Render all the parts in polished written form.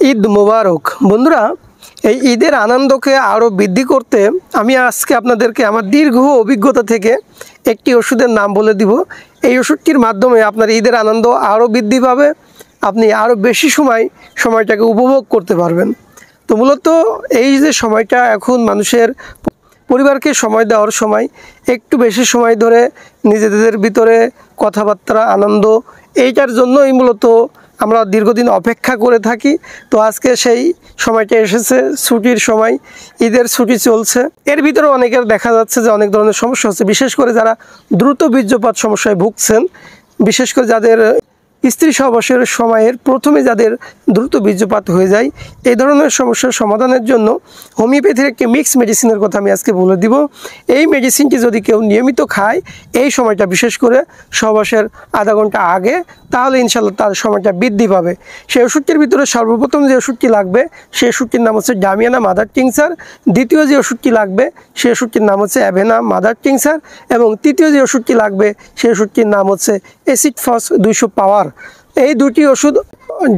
ঈদ মোবারক বন্ধুরা। এই ঈদের আনন্দকে আরও বৃদ্ধি করতে আমি আজকে আপনাদেরকে আমার দীর্ঘ অভিজ্ঞতা থেকে একটি ওষুধের নাম বলে দিব। এই ওষুধটির মাধ্যমে আপনার ঈদের আনন্দ আরও বৃদ্ধি পাবে, আপনি আরও বেশি সময়টাকে উপভোগ করতে পারবেন। তো মূলত এই যে সময়টা এখন মানুষের পরিবারকে সময় দেওয়ার সময়, একটু বেশি সময় ধরে নিজেদের ভিতরে কথাবার্তা আনন্দ, এইটার জন্যই মূলত আমরা দীর্ঘদিন অপেক্ষা করে থাকি। তো আজকে সেই সময়টা এসেছে, ছুটির সময়, ঈদের ছুটি চলছে। এর ভিতরে অনেকের দেখা যাচ্ছে যে অনেক ধরনের সমস্যা হচ্ছে, বিশেষ করে যারা দ্রুত বীর্যপাত সমস্যায় ভুগছেন, বিশেষ করে যাদের স্ত্রী সহবাসের সময়ের প্রথমে যাদের দ্রুত বীর্যপাত হয়ে যায়, এই ধরনের সমস্যার সমাধানের জন্য হোমিওপ্যাথির একটি মিক্স মেডিসিনের কথা আমি আজকে বলে দিব। এই মেডিসিনটি যদি কেউ নিয়মিত খায় এই সময়টা, বিশেষ করে সহবাসের আধা ঘন্টা আগে, তাহলে ইনশাল্লাহ তার সময়টা বৃদ্ধি পাবে। সেই ওষুধটির ভিতরে সর্বপ্রথম যে ওষুধটি লাগবে সেই ওষুধটির নাম হচ্ছে ডামিয়ানা মাদার টিংচার। দ্বিতীয় যে ওষুধটি লাগবে সেই ওষুধটির নাম হচ্ছে অ্যাভেনা মাদার টিংচার। এবং তৃতীয় যে ওষুধটি লাগবে সেই ওষুধটির নাম হচ্ছে অ্যাসিড ফস 200 পাওয়ার। এই দুটি ওষুধ,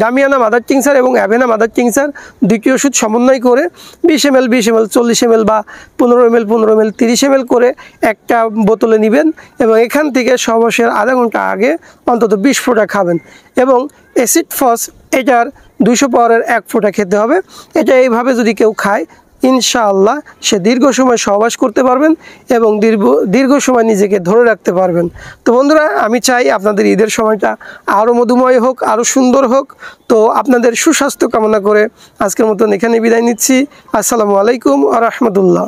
ডামিয়ানা মাদার টিংচার এবং অ্যাভেনা মাদার টিংচার, দুটি ওষুধ সমন্বয় করে 20 ml 20 ml 40 ml বা 15 ml 15 ml 30 ml করে একটা বোতলে নেবেন এবং এখান থেকে সহবাসের আধা ঘন্টা আগে অন্তত 20 ফোঁটা খাবেন। এবং অ্যাসিড ফস এটার 200 পাওয়ারের 1 ফোঁটা খেতে হবে। এটা এইভাবে যদি কেউ খায় ইনশাআল্লাহ সে দীর্ঘ সময় সহবাস করতে পারবেন এবং দীর্ঘ সময় নিজেকে ধরে রাখতে পারবেন। তো বন্ধুরা, আমি চাই আপনাদের ঈদের সময়টা আরও মধুময় হোক, আরও সুন্দর হোক। তো আপনাদের সুস্বাস্থ্য কামনা করে আজকের মতন এখানে বিদায় নিচ্ছি। আসসালামু আলাইকুম ওয়া রাহমাতুল্লাহ।